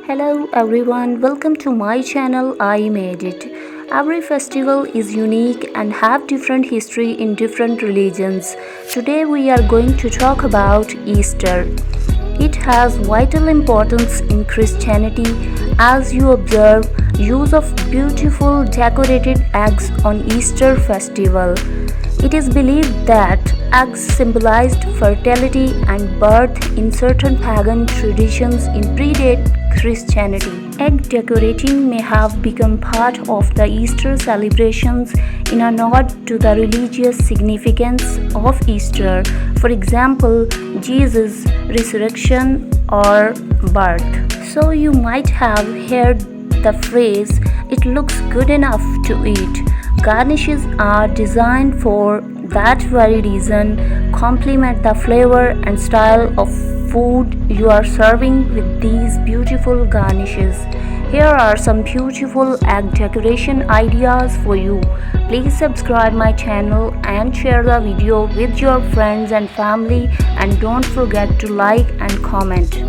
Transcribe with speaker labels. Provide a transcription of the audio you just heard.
Speaker 1: Hello everyone, welcome to my channel I Made It. Every festival is unique and have different history in different religions. Today we are going to talk about Easter. It has vital importance in Christianity as you observe use of beautiful decorated eggs on Easter festival. It is believed that eggs symbolized fertility and birth in certain pagan traditions in predate Christianity. Egg decorating may have become part of the Easter celebrations in a nod to the religious significance of Easter. For example, Jesus' resurrection or birth. So you might have heard the phrase, "It looks good enough to eat." Garnishes are designed for that very reason, complement the flavor and style of food you are serving with these beautiful garnishes. Here are some beautiful egg decoration ideas for you. Please subscribe my channel and share the video with your friends and family, and don't forget to like and comment.